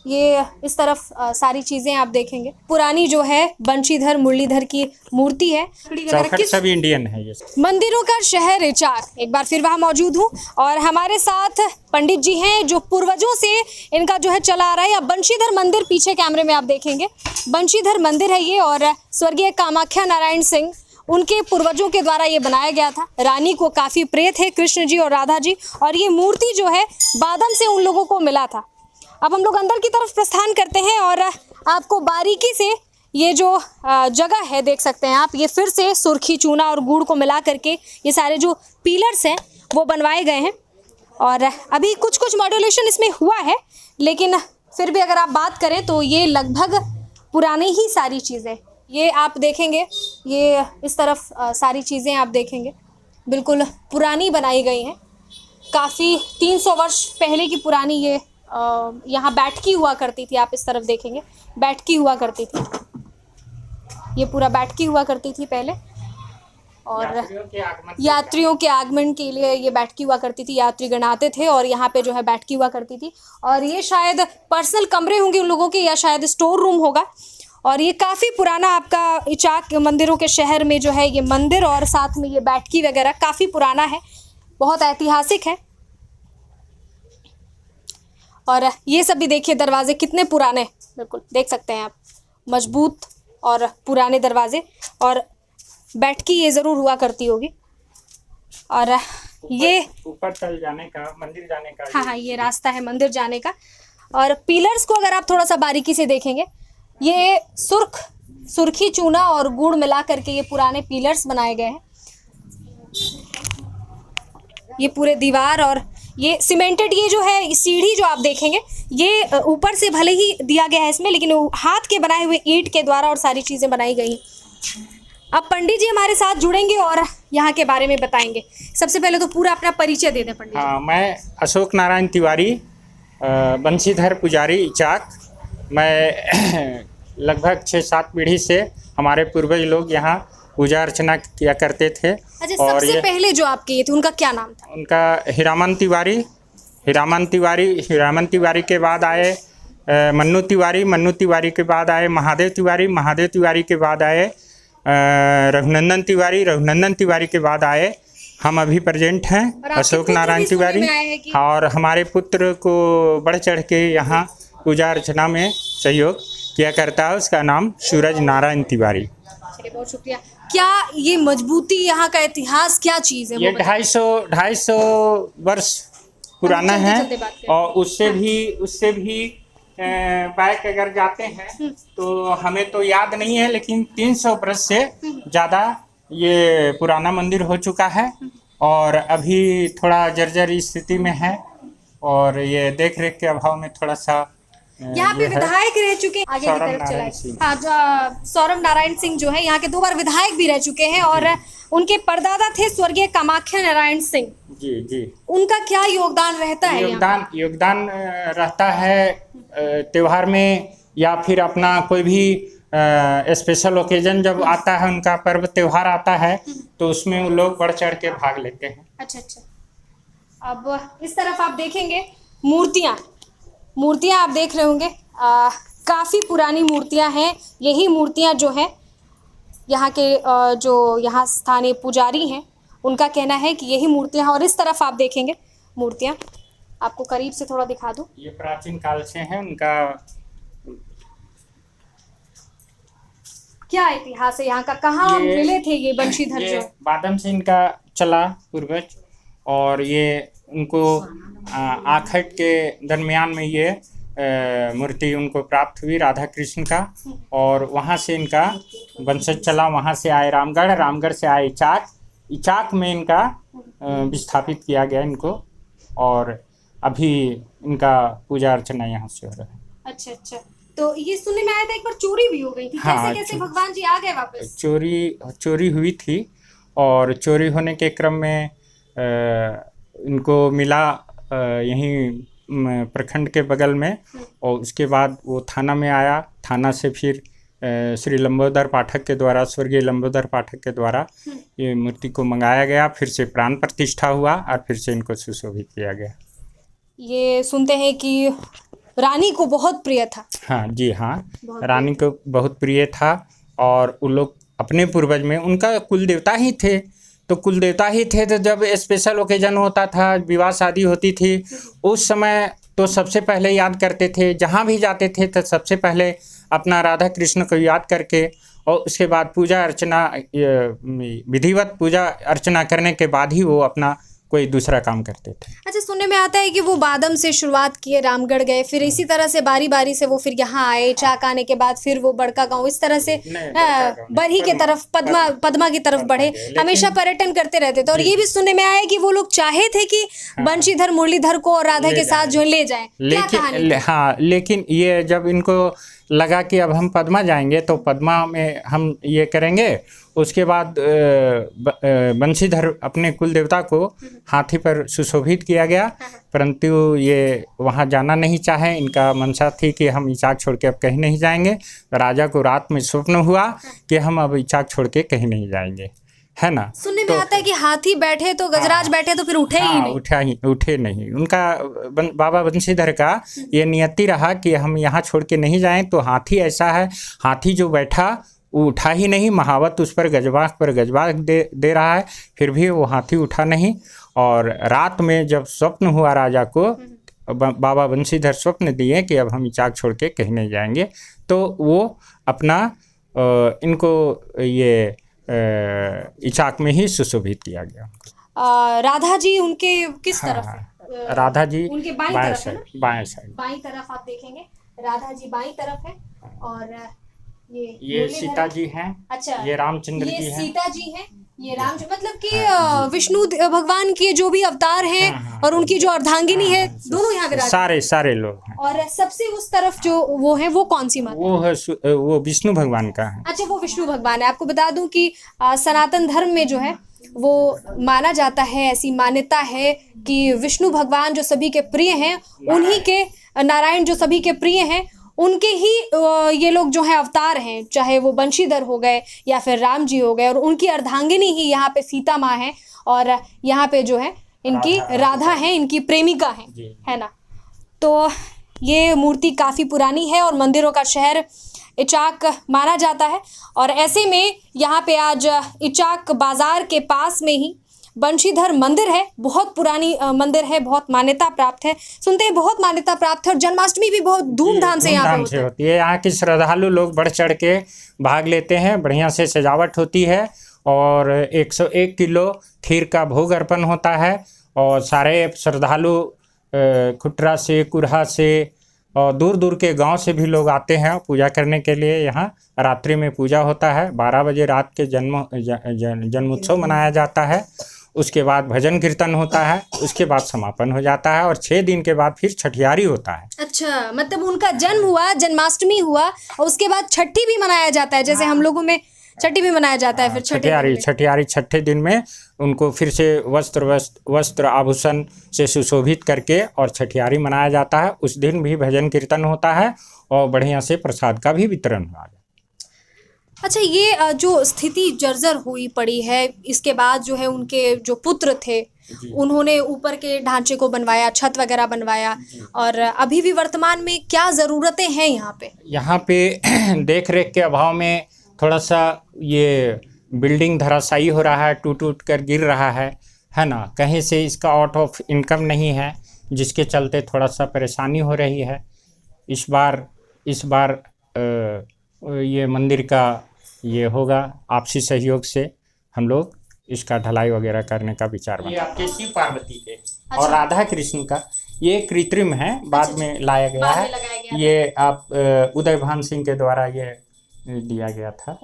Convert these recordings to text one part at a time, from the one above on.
ये इस तरफ सारी चीजें आप देखेंगे। पुरानी जो है बंशीधर मुरलीधर की मूर्ति है। चौखट सब इंडियन है ये। मंदिरों का शहर इचाक, एक बार फिर वहाँ मौजूद हूँ और हमारे साथ पंडित जी हैं जो पूर्वजों से इनका जो है चला आ रहा है। या बंशीधर मंदिर पीछे कैमरे में आप देखेंगे, बंशीधर मंदिर है ये और स्वर्गीय कामाख्या नारायण सिंह उनके पूर्वजों के द्वारा ये बनाया गया था। रानी को काफ़ी प्रिय थे कृष्ण जी और राधा जी, और ये मूर्ति जो है बादम से उन लोगों को मिला था। अब हम लोग अंदर की तरफ प्रस्थान करते हैं और आपको बारीकी से ये जो जगह है देख सकते हैं आप। ये फिर से सुर्खी, चूना और गुड़ को मिला करके ये सारे जो पिलर्स हैं वो बनवाए गए हैं और अभी कुछ कुछ मॉड्यूलेशन इसमें हुआ है, लेकिन फिर भी अगर आप बात करें तो ये लगभग पुरानी ही सारी चीज़ें ये आप देखेंगे। ये इस तरफ सारी चीज़ें आप देखेंगे बिल्कुल पुरानी बनाई गई हैं। काफ़ी 300 वर्ष पहले की पुरानी ये यहाँ बैठकी हुआ करती थी। आप इस तरफ देखेंगे बैठकी हुआ करती थी, ये पूरा बैठकी हुआ करती थी पहले और यात्रियों के आगमन के लिए ये बैठकी हुआ करती थी। यात्रीगण आते थे और यहाँ पे जो है बैठकी हुआ करती थी और ये शायद पर्सनल कमरे होंगे उन लोगों के या शायद स्टोर रूम होगा। और ये काफ़ी पुराना आपका इचाक मंदिरों के शहर में जो है ये मंदिर और साथ में ये बैठकी वगैरह काफ़ी पुराना है, बहुत ऐतिहासिक है। और ये सब भी देखिए दरवाजे कितने पुराने, बिल्कुल देख सकते हैं आप, मजबूत और पुराने दरवाजे। और बैठकी ये ज़रूर हुआ करती होगी। और ये ऊपर चल जाने का, मंदिर जाने का, हाँ, ये रास्ता है मंदिर जाने का। और पिलर्स को अगर आप थोड़ा सा बारीकी से देखेंगे, ये सुर्खी, चूना और गुड़ मिला करके ये पुराने पिलर्स बनाए गए हैं। ये पूरे दीवार और ये सीमेंटेड, ये जो है सीढ़ी जो आप देखेंगे ये ऊपर से भले ही दिया गया है इसमें, लेकिन हाथ के बनाए हुए ईंट के द्वारा और सारी चीज़ें बनाई गई। अब पंडित जी हमारे साथ जुड़ेंगे और यहाँ के बारे में बताएंगे। सबसे पहले तो पूरा अपना परिचय दे दें पंडित जी। हाँ, मैं अशोक नारायण तिवारी, बंशीधर पुजारी इचाक। मैं लगभग 6-7 पीढ़ी से हमारे पूर्वज लोग यहाँ पूजा अर्चना किया करते थे। अच्छा, और सबसे पहले जो आपके ये थे उनका क्या नाम था? उनका हीरामन तिवारी के बाद आए मन्नू तिवारी के बाद आए महादेव तिवारी के बाद आए रघुनंदन तिवारी के बाद आए हम अभी प्रेजेंट हैं अशोक नारायण तिवारी। और हमारे पुत्र को बढ़ चढ़ के यहाँ पूजा अर्चना में सहयोग किया करता है, उसका नाम सूरज नारायण तिवारी। चलिए, बहुत शुक्रिया। क्या ये मजबूती, यहाँ का इतिहास क्या चीज़ है? ये 250 वर्ष पुराना है और उससे भी बैक अगर जाते हैं तो हमें तो याद नहीं है, लेकिन 300 वर्ष से ज़्यादा ये पुराना मंदिर हो चुका है और अभी थोड़ा जर्जर स्थिति में है और ये देख रेख के अभाव में थोड़ा सा यहाँ पे विधायक रह चुके हैं। आगे की तरफ चलाइए। हाँ, सौरभ नारायण सिंह जो है यहाँ के 2 बार विधायक भी रह चुके हैं और उनके परदादा थे स्वर्गीय कामाख्या नारायण सिंह। जी। उनका क्या योगदान रहता है? योगदान रहता है त्योहार में या फिर अपना कोई भी स्पेशल ओकेजन जब आता है, उनका पर्व त्योहार आता है तो उसमें वो लोग बढ़ चढ़ के भाग लेते हैं। अच्छा। अब इस तरफ आप देखेंगे मूर्तियाँ आप देख रहे होंगे, काफ़ी पुरानी मूर्तियाँ हैं। यही मूर्तियाँ जो हैं यहाँ के जो यहाँ स्थानीय पुजारी हैं उनका कहना है कि यही मूर्तियाँ हैं। और इस तरफ आप देखेंगे मूर्तियाँ, आपको करीब से थोड़ा दिखा दूँ। ये प्राचीन काल से हैं, उनका क्या इतिहास है यहाँ का? कहाँ मिले थे ये बंशीधर? जो बादम से इनका चला पूर्वज और ये उनको आखट के दरमियान में ये मूर्ति उनको प्राप्त हुई राधा कृष्ण का, और वहाँ से इनका वंशज चला। वहाँ से आए रामगढ़ से आए इचाक में इनका विस्थापित किया गया इनको, और अभी इनका पूजा अर्चना यहाँ से हो रहा है। अच्छा। तो ये सुनने में आया था एक बार चोरी भी हो गई थी। हाँ, कैसे भगवान जी आ गए वापस? चोरी हुई थी और चोरी होने के क्रम में इनको मिला यहीं प्रखंड के बगल में, और उसके बाद वो थाना में आया। थाना से फिर श्री लंबोदर पाठक के द्वारा, स्वर्गीय लंबोदर पाठक के द्वारा ये मूर्ति को मंगाया गया, फिर से प्राण प्रतिष्ठा हुआ और फिर से इनको सुशोभित किया गया। ये सुनते हैं कि रानी को बहुत प्रिय था। हाँ जी हाँ, रानी को बहुत प्रिय था। और वो लोग अपने पूर्वज में उनका कुल देवता ही थे, तो कुल देवता ही थे। तो जब स्पेशल ओकेजन होता था, विवाह शादी होती थी, उस समय तो सबसे पहले याद करते थे, जहाँ भी जाते थे तो सबसे पहले अपना राधा कृष्ण को याद करके, और उसके बाद पूजा अर्चना, विधिवत पूजा अर्चना करने के बाद ही वो अपना कोई दूसरा काम करते थे। अच्छा, सुनने में आता है कि वो बादम से शुरुआत किए, रामगढ़ गए, फिर इसी तरह से बारी बारी से वो फिर यहाँ आए, चाक आने के बाद फिर वो बड़का गांव, इस तरह से बरही के तरफ, पद्मा की तरफ बढ़े, हमेशा पर्यटन करते रहते थे। और ये भी सुनने में आया है कि वो लोग चाहे थे कि बंशीधर मुरलीधर को और राधा के साथ जो ले जाए। लेकिन ये जब इनको लगा कि अब हम पद्मा जाएंगे तो पद्मा में हम ये करेंगे, उसके बाद बंशीधर अपने कुल देवता को हाथी पर सुशोभित किया गया, परंतु ये वहाँ जाना नहीं चाहे। इनका मंशा थी कि हम इचाक छोड़ के अब कहीं नहीं जाएंगे। राजा को रात में स्वप्न हुआ कि हम अब इचाक छोड़ के कहीं नहीं जाएंगे, है ना। सुनने में आता है कि हाथी बैठे तो गजराज बैठे तो फिर उठे ही नहीं। उठे नहीं। उनका बाबा बंशीधर का ये नियति रहा कि हम यहाँ छोड़ के नहीं जाएं। तो हाथी ऐसा है, हाथी जो बैठा वो उठा ही नहीं, महावत उस पर गजबाग दे रहा है, फिर भी वो हाथी उठा नहीं। और रात में जब स्वप्न हुआ राजा को, बाबा बंशीधर स्वप्न दिए कि अब हम इचाक छोड़ के कहीं नहीं जाएंगे, तो वो अपना इनको ये इचाक में ही सुशोभित किया गया। राधा जी उनके किस तरफ है? राधा जी उनके बाईं तरफ है ना? बाएं साइड, बाईं तरफ आप देखेंगे राधा जी बाईं तरफ है। और ये सीता जी हैं। अच्छा, ये रामचंद्र जी हैं। सीता जी हैं, ये राम, मतलब कि विष्णु भगवान के जो भी अवतार हैं और उनकी जो अर्धांगिनी है, दोनों यहाँ विराज, सारे लोग हैं। और सबसे उस तरफ जो वो है, वो कौन सी माता? वो है वो विष्णु भगवान का है। अच्छा, वो विष्णु भगवान है। आपको बता दूं कि सनातन धर्म में जो है वो माना जाता है, ऐसी मान्यता है कि विष्णु भगवान जो सभी के प्रिय हैं, उन्हीं के, नारायण जो सभी के प्रिय हैं, उनके ही ये लोग जो हैं अवतार हैं, चाहे वो बंशीधर हो गए या फिर राम जी हो गए, और उनकी अर्धांगिनी ही यहाँ पे सीता माँ है, और यहाँ पे जो है इनकी राधा है, इनकी प्रेमिका है ना। तो ये मूर्ति काफ़ी पुरानी है और मंदिरों का शहर इचाक माना जाता है। और ऐसे में यहाँ पे आज इचाक बाजार के पास में ही बंशीधर मंदिर है, बहुत पुरानी मंदिर है, बहुत मान्यता प्राप्त है। सुनते हैं बहुत मान्यता प्राप्त है, और जन्माष्टमी भी बहुत धूमधाम से यहाँ पे होती है। यहाँ के श्रद्धालु लोग बढ़ चढ़ के भाग लेते हैं, बढ़िया से सजावट होती है, और 101 किलो खीर का भोग अर्पण होता है। और सारे श्रद्धालु खुटरा से, कुरहा से और दूर दूर के गांव से भी लोग आते हैं पूजा करने के लिए। यहाँ रात्रि में पूजा होता है, 12 बजे रात के जन्मोत्सव मनाया जाता है। उसके बाद भजन कीर्तन होता है, उसके बाद समापन हो जाता है, और 6 दिन के बाद फिर छठियारी होता है। अच्छा, मतलब उनका जन्म हुआ, जन्माष्टमी हुआ, और उसके बाद छठी भी मनाया जाता है, जैसे हम लोगों में छठी भी मनाया जाता है। फिर छठियारी छठे दिन में उनको फिर से वस्त्र आभूषण से सुशोभित करके और छठियारी मनाया जाता है। उस दिन भी भजन कीर्तन होता है और बढ़िया से प्रसाद का भी वितरण हुआ। अच्छा, ये जो स्थिति जर्जर हुई पड़ी है, इसके बाद जो है उनके जो पुत्र थे, उन्होंने ऊपर के ढांचे को बनवाया, छत वगैरह बनवाया, और अभी भी वर्तमान में क्या ज़रूरतें हैं यहाँ पे? देख रेख के अभाव में थोड़ा सा ये बिल्डिंग धराशायी हो रहा है, टूट कर गिर रहा है ना। कहीं से इसका आउट ऑफ इनकम नहीं है, जिसके चलते थोड़ा सा परेशानी हो रही है। इस बार ये मंदिर का ये होगा, आपसी सहयोग से हम लोग इसका ढलाई वगैरह करने का विचार बना। ये आपके शिव पार्वती के और राधा कृष्ण का ये कृत्रिम है, बाद में लाया गया है। ये आप उदय भान सिंह के द्वारा ये दिया गया था।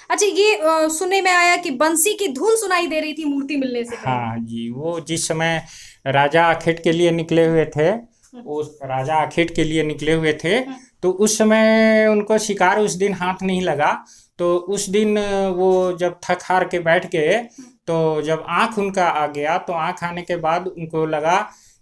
अच्छा, ये सुनने में आया कि बंसी की धुन सुनाई दे रही थी मूर्ति मिलने से पहले। हाँ जी, वो जिस समय राजा आखेट के लिए निकले हुए थे, उस राजा आखेट के लिए निकले हुए थे, तो उस समय उनको शिकार उस दिन हाथ नहीं लगा। तो उस दिन वो जब थक हार के बैठ गए, तो जब आँख उनका आ गया, तो आँख आने के बाद उनको लगा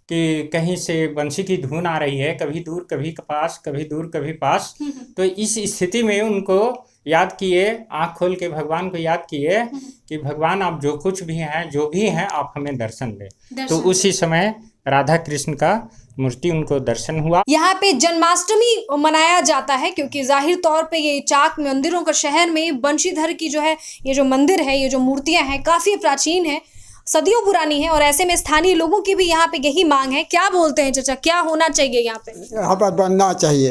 कि कहीं से बंसी की धुन आ रही है, कभी दूर कभी पास, कभी दूर कभी पास। तो इस स्थिति में उनको याद किए, आँख खोल के भगवान को याद किए कि भगवान आप जो कुछ भी हैं, जो भी हैं, आप हमें दर्शन दें। तो उसी समय राधा कृष्ण का मूर्ति उनको दर्शन हुआ। यहाँ पे जन्माष्टमी मनाया जाता है क्योंकि जाहिर तौर पे ये इचाक मंदिरों का शहर में बंशीधर की जो है ये जो मंदिर है, ये जो मूर्तियां हैं काफ़ी प्राचीन है, सदियों पुरानी है और ऐसे में स्थानीय लोगों की भी यहाँ पे यही मांग है। क्या बोलते हैं चाचा, क्या होना चाहिए यहाँ पे? यहाँ पर बनना चाहिए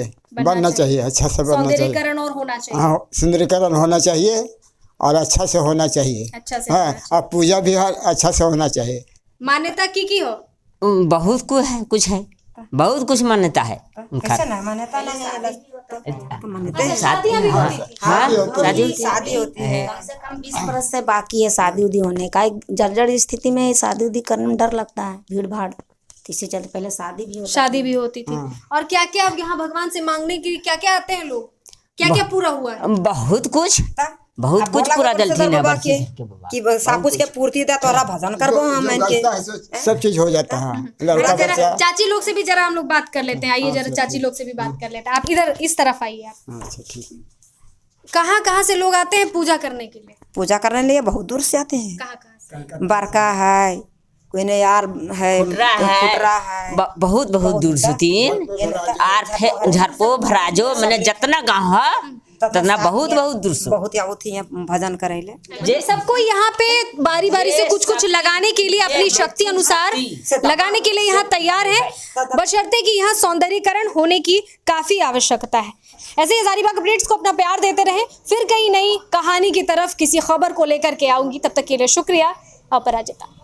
अच्छा से बनना चाहिए, सौंदर्यीकरण और होना चाहिए। हाँ, सुंदरीकरण होना चाहिए और अच्छा से होना चाहिए। अच्छा से हाँ, और पूजा भी अच्छा से होना चाहिए। मान्यता की हो? बहुत कुछ है, बहुत कुछ मान्यता है। ऐसा ना मान्यता नहीं है, शादियां भी होती थी। शादी होती है। कम से कम 20 बरस से बाकी है शादी उदी होने का। एक जर्जर स्थिति में शादी उदी करने में डर लगता है, भीड़ भाड़, इससे चलते पहले शादी भी होती थी। और क्या क्या अब यहाँ भगवान से मांगने के लिए क्या क्या आते हैं लोग, क्या क्या पूरा हुआ है? बहुत कुछ पूरा जल्दी ना कि सब कुछ के पूर्ति दे, तोरा भजन करबो हम के सब चीज हो जाता है। लड़का बच्चा। चाची लोग से भी जरा हम लोग बात कर लेते हैं, आइए जरा चाची लोग से भी बात कर लेते हैं। आप इधर इस तरफ आइए। आप अच्छा ठीक है। कहाँ से लोग आते हैं पूजा करने के लिए? पूजा करने लिए बहुत दूर से आते हैं। कहाँ से? बरका है, कोई ने यार है, फुटरा है, बहुत दूर से तीन आर झरपो भराजो मैंने जितना गाँव है तना बहुत दूर से बहुत आवती है भजन करे ले। जे सबको यहाँ पे बारी बारी से कुछ लगाने के लिए अपनी शक्ति अनुसार लगाने के लिए यहाँ तैयार है, बशर्ते कि यहाँ सौंदर्यीकरण होने की काफी आवश्यकता है। ऐसे ही हजारीबाग अपडेट्स को अपना प्यार देते रहें, फिर कहीं नई कहानी की तरफ किसी खबर को लेकर के आऊंगी। तब तक के लिए शुक्रिया। अपराजिता।